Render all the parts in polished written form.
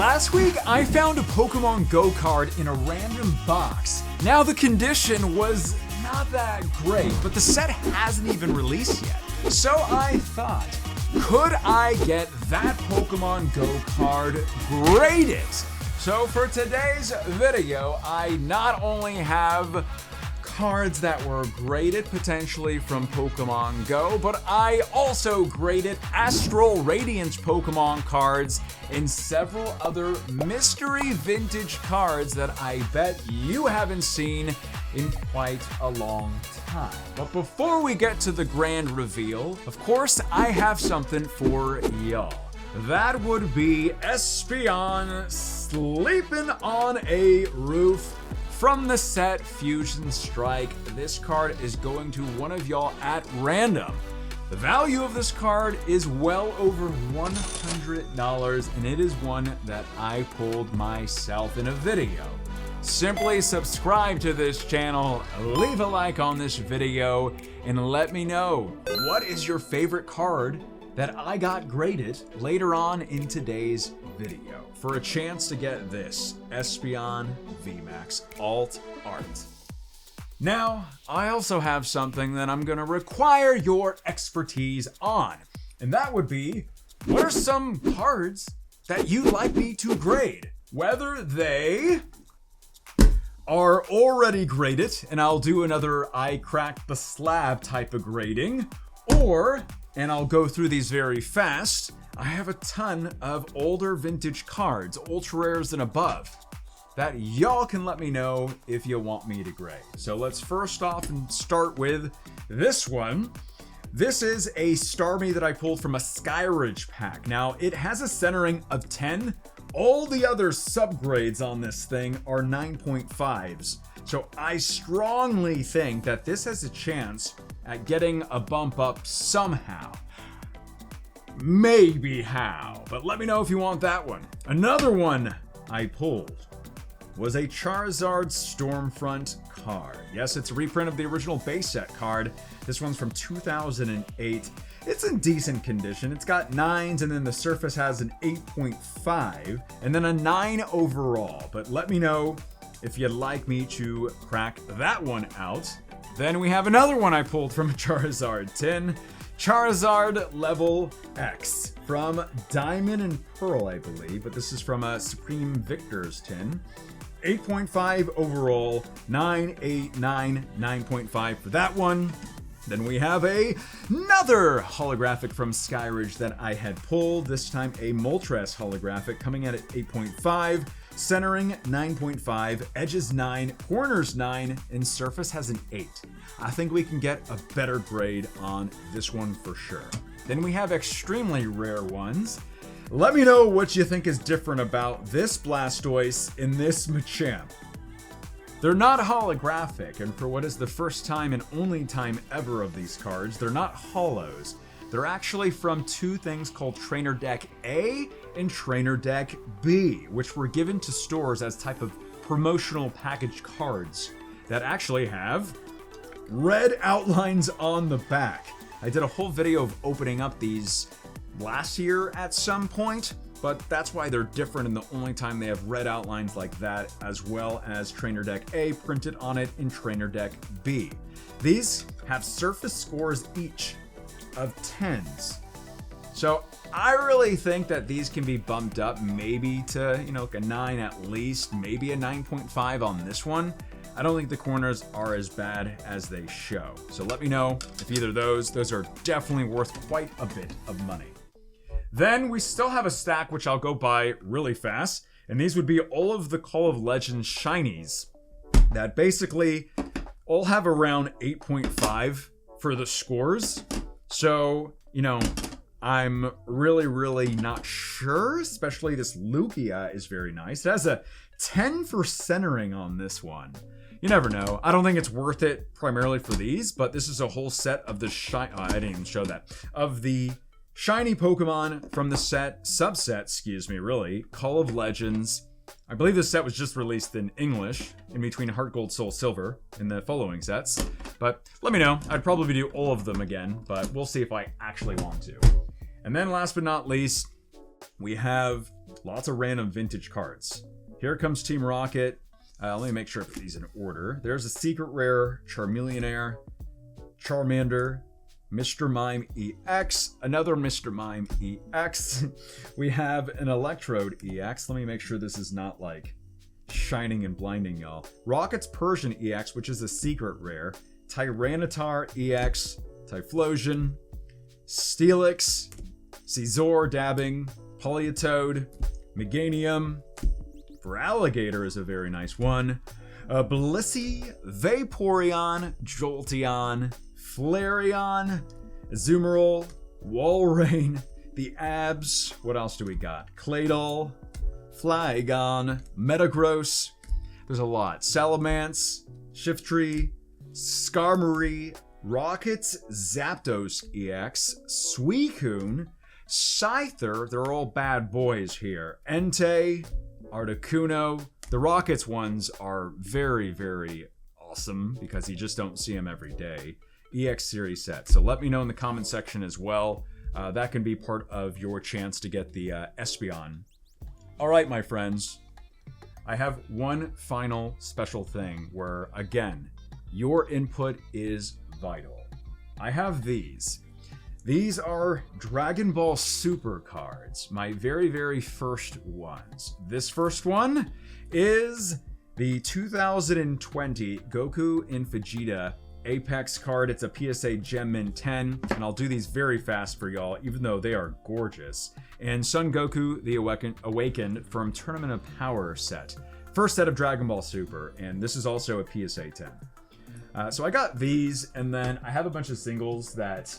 Last week, I found a Pokemon Go card in a random box. Now, the condition was not that great, but the set hasn't even released yet. So I thought, could I get that Pokemon Go card graded? So for today's video, I not only have cards that were graded potentially from Pokemon Go, but I also graded Astral Radiance Pokemon cards and several other mystery vintage cards that I bet you haven't seen in quite a long time. But before we get to the grand reveal, of course, I have something for y'all. That would be Espeon sleeping on a roof from the set Fusion Strike. This card is going to one of y'all at random. The value of this card is well over $100, and it is one that I pulled myself in a video. Simply subscribe to this channel, leave a like on this video, and let me know what is your favorite card that I got graded later on in today's video for a chance to get this Espeon VMAX Alt Art. Now, I also have something that I'm gonna require your expertise on, and that would be, what are some cards that you'd like me to grade? Whether they are already graded, and I'll do another I cracked the slab type of grading, or, and I'll go through these very fast, I have a ton of older vintage cards, ultra rares and above, that y'all can let me know if you want me to grade. So let's first off and start with this one. This is a Starmie that I pulled from a Skyridge pack. Now, it has a centering of 10. All the other subgrades on this thing are 9.5s. So I strongly think that this has a chance at getting a bump up somehow. Maybe how, but let me know if you want that one. Another one I pulled was a Charizard Stormfront card. Yes, it's a reprint of the original base set card. This one's from 2008. It's in decent condition. It's got 9s, and then the surface has an 8.5, and then a 9 overall. But let me know if you'd like me to crack that one out. Then we have another one I pulled from a Charizard tin. Charizard Level X from Diamond and Pearl, I believe, but this is from a Supreme Victor's tin. 8.5 overall, 9, 8, 9, 9.5 for that one. Then we have another holographic from Skyridge that I had pulled, this time a Moltres holographic coming in at 8.5, centering 9.5, edges 9, corners 9, and surface has an 8. I think we can get a better grade on this one for sure. Then we have extremely rare ones. Let me know what you think is different about this Blastoise and this Machamp. They're not holographic, and for what is the first time and only time ever of these cards, they're not holos. They're actually from two things called Trainer Deck A and Trainer Deck B, which were given to stores as type of promotional package cards that actually have red outlines on the back. I did a whole video of opening up these last year at some point, but that's why they're different, and the only time they have red outlines like that, as well as Trainer Deck A printed on it in Trainer Deck B. These have surface scores each of 10s. So I really think that these can be bumped up maybe to, like a 9 at least, maybe a 9.5 on this one. I don't think the corners are as bad as they show. So let me know if either of those are definitely worth quite a bit of money. Then we still have a stack which I'll go by really fast, and these would be all of the Call of Legends Shinies that basically all have around 8.5 for the scores. So, I'm really not sure, especially this Lugia is very nice. It has a 10 for centering on this one. You never know. I don't think it's worth it primarily for these, but this is a whole set of the I didn't even show that. Of the shiny Pokemon from the subset, really, Call of Legends. I believe this set was just released in English, in between Heart Gold, Soul Silver, in the following sets. But let me know. I'd probably do all of them again, but we'll see if I actually want to. And then last but not least, we have lots of random vintage cards. Here comes Team Rocket. Let me make sure I put these in order. There's a secret rare Charmeleonaire, Charmander, Mr. Mime EX, another Mr. Mime EX. We have an Electrode EX. Let me make sure this is not like shining and blinding y'all. Rocket's Persian EX, which is a secret rare. Tyranitar EX, Typhlosion, Steelix, Caesar Dabbing, Politoed, Meganium. For Alligator is a very nice one. Blissey, Vaporeon, Jolteon, Flareon, Azumarill, Walrein, the Abs. What else do we got? Claydol, Flygon, Metagross. There's a lot. Salamence, Shiftry, Skarmory, Rockets, Zapdos EX, Suicune, Scyther. They're all bad boys here. Entei, Articuno. The Rockets ones are very, very awesome because you just don't see them every day. EX series set. So let me know in the comment section as well. That can be part of your chance to get the Espeon. All right, my friends. I have one final special thing where, again, your input is vital. I have these. These are Dragon Ball Super cards, my very, very first ones. This first one is the 2020 Goku and Vegeta Apex card. It's a PSA Gem Mint 10, and I'll do these very fast for y'all, even though they are gorgeous. And Son Goku, the Awakened from Tournament of Power set. First set of Dragon Ball Super, and this is also a PSA 10. So I got these, and then I have a bunch of singles that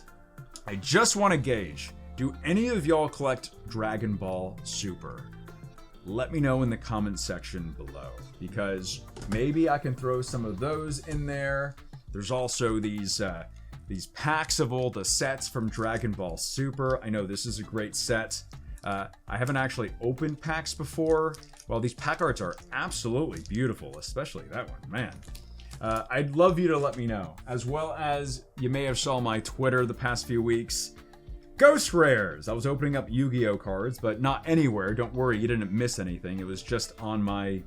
I just want to gauge. Do any of y'all collect Dragon Ball Super? Let me know in the comment section below, because maybe I can throw some of those in there. There's also these packs of all the sets from Dragon Ball Super. I know this is a great set. I haven't actually opened packs before. Well, these pack arts are absolutely beautiful, especially that one, man. I'd love you to let me know, as well as you may have saw my Twitter the past few weeks. Ghost Rares! I was opening up Yu-Gi-Oh cards, but not anywhere. Don't worry, you didn't miss anything. It was just on my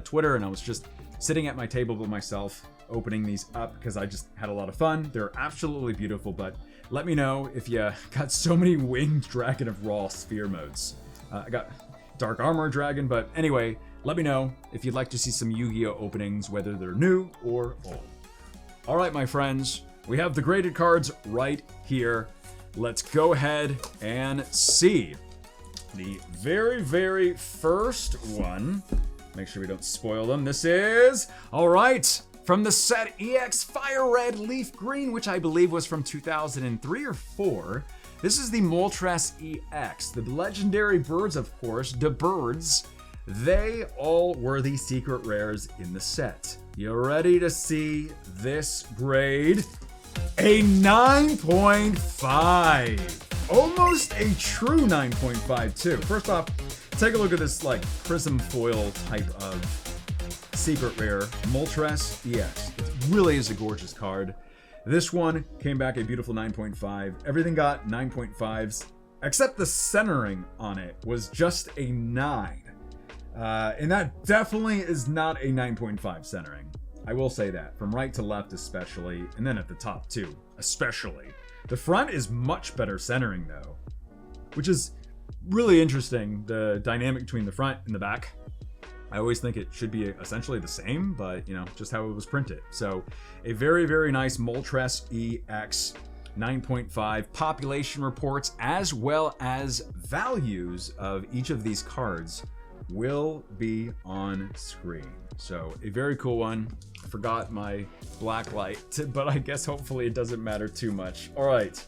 Twitter, and I was just sitting at my table by myself, opening these up because I just had a lot of fun. They're absolutely beautiful, but let me know if you got so many winged Dragon of Raw sphere modes. I got Dark Armor Dragon, but anyway, let me know if you'd like to see some Yu-Gi-Oh openings, whether they're new or old. All right, my friends, we have the graded cards right here. Let's go ahead and see the very, very first one. Make sure we don't spoil them. This is, all right, from the set EX Fire Red Leaf Green, which I believe was from 2003 or 4. This is the Moltres EX. The legendary birds, of course, the birds. They all were the secret rares in the set. You ready to see this grade? A 9.5. Almost a true 9.5 too. First off, take a look at this like prism foil type of secret rare Moltres EX. It really is a gorgeous card. This one came back a beautiful 9.5. Everything got 9.5s, except the centering on it was just a 9. And that definitely is not a 9.5 centering. I will say that, from right to left especially, and then at the top too, especially. The front is much better centering though, which is really interesting, the dynamic between the front and the back. I always think it should be essentially the same, but you know, just how it was printed. So a very, very nice Moltres EX 9.5 population reports, as well as values of each of these cards will be on screen. So a very cool one. I forgot my black light, but I guess hopefully it doesn't matter too much. All right,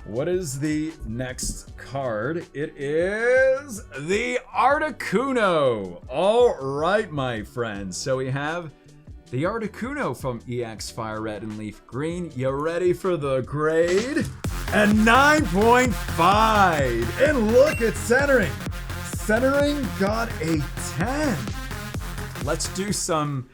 what is the next card? It is the Articuno. All right, my friends. So we have the Articuno from EX Fire Red and Leaf Green. You ready for the grade? A 9.5. And look at centering. Centering got a 10. Let's do some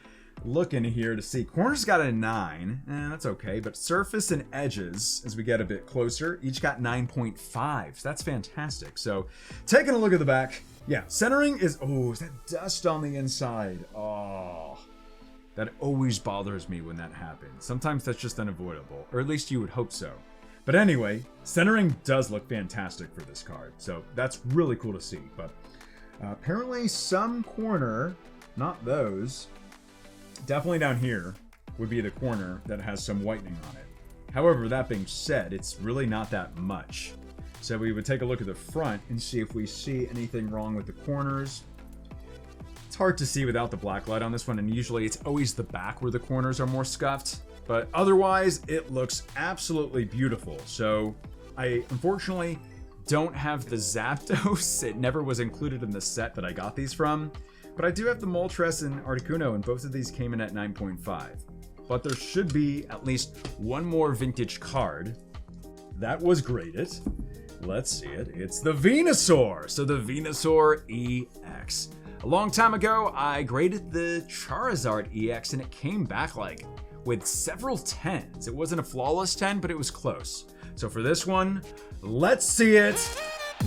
looking here to see. Corners got a 9, that's okay, but surface and edges, as we get a bit closer, each got 9.5. That's fantastic. So, taking a look at the back, yeah, centering is, is that dust on the inside? Oh, that always bothers me when that happens. Sometimes that's just unavoidable, or at least you would hope so. But anyway, centering does look fantastic for this card, so that's really cool to see. But apparently some corner, not those, definitely down here would be the corner that has some whitening on it. However, that being said, it's really not that much. So we would take a look at the front and see if we see anything wrong with the corners. It's hard to see without the black light on this one, and usually it's always the back where the corners are more scuffed. But otherwise, it looks absolutely beautiful. So I unfortunately don't have the Zapdos. It never was included in the set that I got these from. But I do have the Moltres and Articuno, and both of these came in at 9.5. But there should be at least one more vintage card that was graded. Let's see it. It's the Venusaur. So the Venusaur EX. A long time ago, I graded the Charizard EX, and it came back like with several 10s. It wasn't a flawless 10, but it was close. So for this one, let's see it.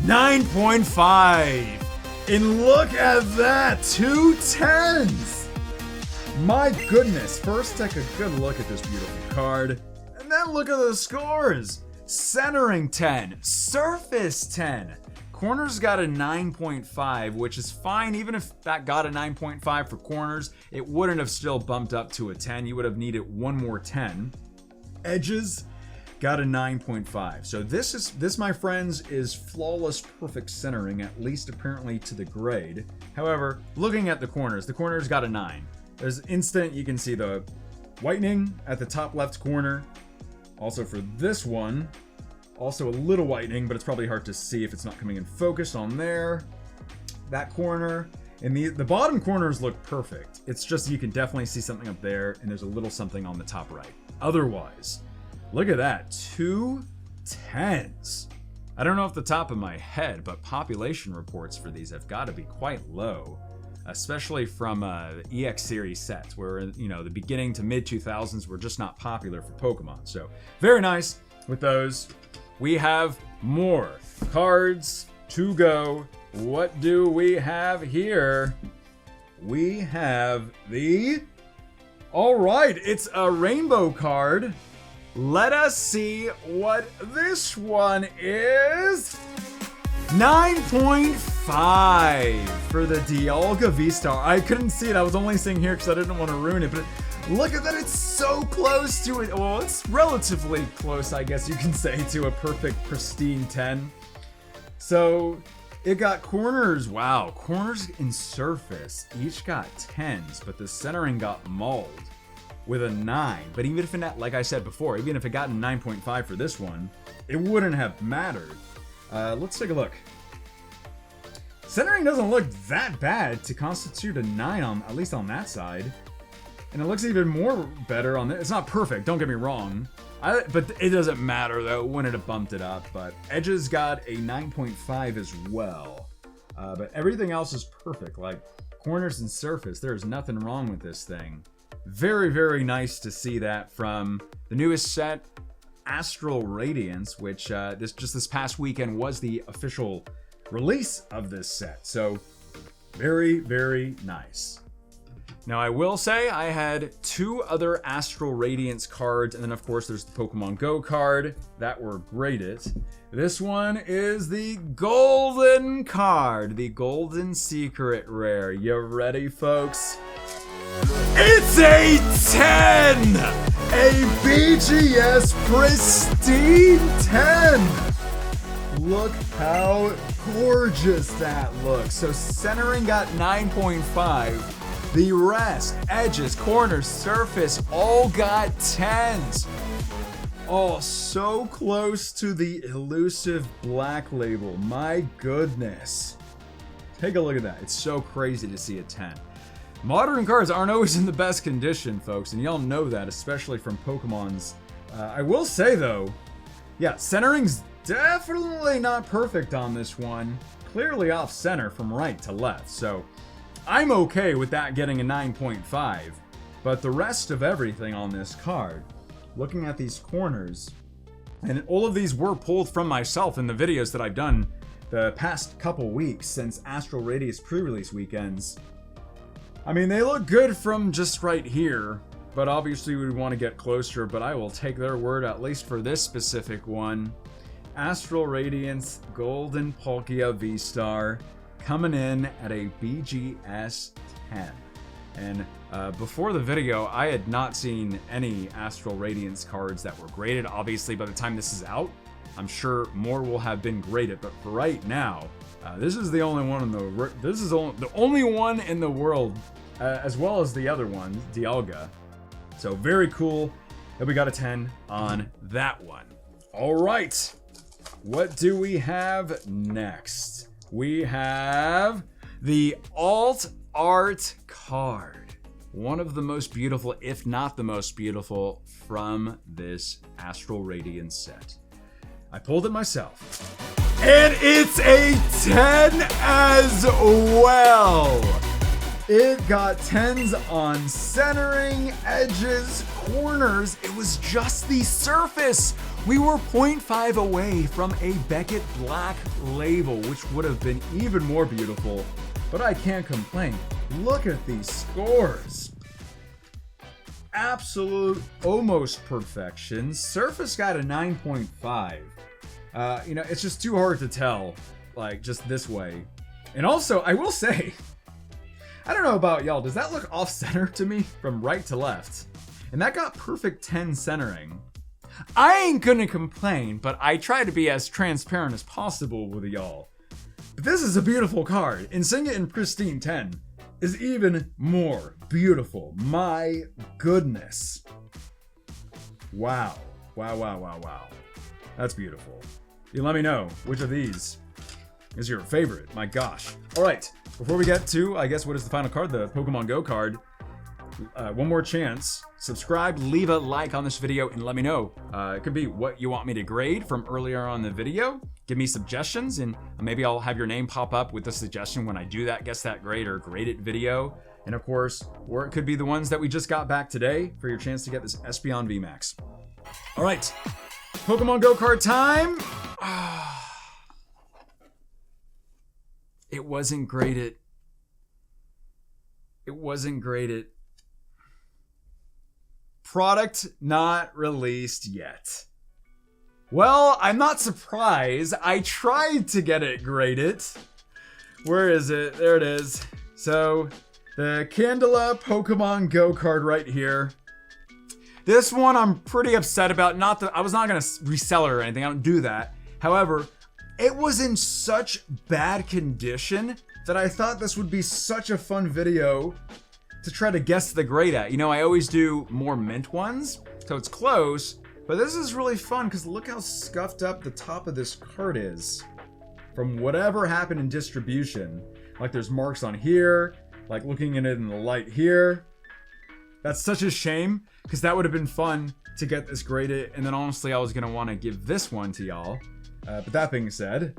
9.5. And look at that, 2 10s! My goodness, first take a good look at this beautiful card, and then look at the scores. Centering 10, surface 10. Corners got a 9.5, which is fine. Even if that got a 9.5 for corners, it wouldn't have still bumped up to a 10. You would have needed one more 10. Edges got a 9.5. So this, my friends, is flawless perfect centering, at least apparently to the grade. However, looking at the corners got a 9. There's instant, you can see the whitening at the top left corner. Also for this one, also a little whitening, but it's probably hard to see if it's not coming in focus on there. That corner. And the bottom corners look perfect. It's just you can definitely see something up there, and there's a little something on the top right. Otherwise, look at that, 2 10s. I don't know off the top of my head, but population reports for these have got to be quite low, especially from the EX series sets, where the beginning to mid 2000s were just not popular for Pokemon. So very nice with those. We have more cards to go. What do we have here? We have the... All right, it's a rainbow card. Let us see what this one is. 9.5 for the Dialga Vstar. I couldn't see it. I was only seeing here because I didn't want to ruin it, but look at that. It's so close to it. Well, it's relatively close, I guess you can say, to a perfect, pristine 10. So it got corners. Wow, corners and surface each got 10s, but the centering got mauled with a 9. But even if it, like I said before, even if it got a 9.5 for this one, it wouldn't have mattered. Let's take a look. Centering doesn't look that bad to constitute a 9 on, at least on that side. And it looks even more better on this. It's not perfect, don't get me wrong. But it doesn't matter though, it wouldn't have bumped it up. But edges got a 9.5 as well. But everything else is perfect, like corners and surface. There's nothing wrong with this thing. Very, very nice to see that from the newest set, Astral Radiance, which this past weekend was the official release of this set. So very, very nice. Now I will say I had 2 other Astral Radiance cards, and then of course there's the Pokemon Go card that were graded. This one is the golden card, the golden secret rare. You ready, folks? It's a 10! A BGS pristine 10! Look how gorgeous that looks. So centering got 9.5. The rest, edges, corners, surface, all got 10s. Oh, so close to the elusive black label. My goodness. Take a look at that. It's so crazy to see a 10. Modern cards aren't always in the best condition, folks, and y'all know that, especially from Pokemon's. I will say, though, yeah, centering's definitely not perfect on this one. Clearly off center from right to left, so I'm okay with that getting a 9.5. But the rest of everything on this card, looking at these corners, and all of these were pulled from myself in the videos that I've done the past couple weeks since Astral Radiance pre-release weekends. I mean, they look good from just right here, but obviously we want to get closer, but I will take their word at least for this specific one. Astral Radiance Golden Palkia Vstar coming in at a BGS 10. And before the video, I had not seen any Astral Radiance cards that were graded. Obviously, by the time this is out, I'm sure more will have been graded. But for right now, this is the only one in the only one in the world, as well as the other one, Dialga. So very cool that we got a 10 on that one. All right, what do we have next? We have the Alt Art card. One of the most beautiful, if not the most beautiful, from this Astral Radiance set. I pulled it myself. And it's a 10 as well. It got 10s on centering, edges, corners. It was just the surface. We were 0.5 away from a Beckett Black label, which would have been even more beautiful. But I can't complain. Look at these scores. Absolute almost perfection. Surface got a 9.5. You know, it's just too hard to tell, like, just this way. And also, I will say, I don't know about y'all, does that look off-center to me from right to left? And that got perfect 10 centering. I ain't gonna complain, but I try to be as transparent as possible with y'all. But this is a beautiful card, and seeing it in pristine 10 is even more beautiful. My goodness. Wow. Wow, wow, wow, wow. That's beautiful. You let me know which of these is your favorite. My gosh. All right, before we get to, I guess, what is the final card, the Pokemon Go card, one more chance. Subscribe, leave a like on this video, and let me know. It could be what you want me to grade from earlier on in the video. Give me suggestions, and maybe I'll have your name pop up with the suggestion when I do that Guess That Grade or Grade It video. And of course, or it could be the ones that we just got back today for your chance to get this Espeon VMAX. All right, Pokemon Go card time. It wasn't graded. It wasn't graded. Product not released yet. Well, I'm not surprised. I tried to get it graded. Where is it? There it is. So, the Candela Pokemon Go card right here. This one I'm pretty upset about. I was not gonna resell it or anything. I don't do that. However, it was in such bad condition that I thought this would be such a fun video to try to guess the grade at. You know, I always do more mint ones, so it's close. But this is really fun because look how scuffed up the top of this card is from whatever happened in distribution. Like there's marks on here, like looking at it in the light here. That's such a shame because that would have been fun to get this graded. And then honestly, I was gonna want to give this one to y'all. But that being said,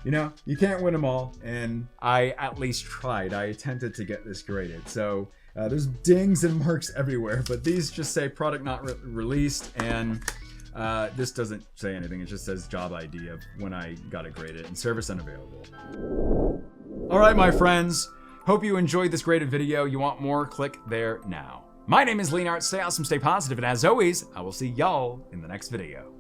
you know, you can't win them all. And I at least tried. I attempted to get this graded. So there's dings and marks everywhere, but these just say product not released, and this doesn't say anything. It just says job ID of when I got it graded and service unavailable. All right, my friends, hope you enjoyed this graded video. You want more? Click there now. My name is Leonhart. Stay awesome, stay positive, and as always, I will see y'all in the next video.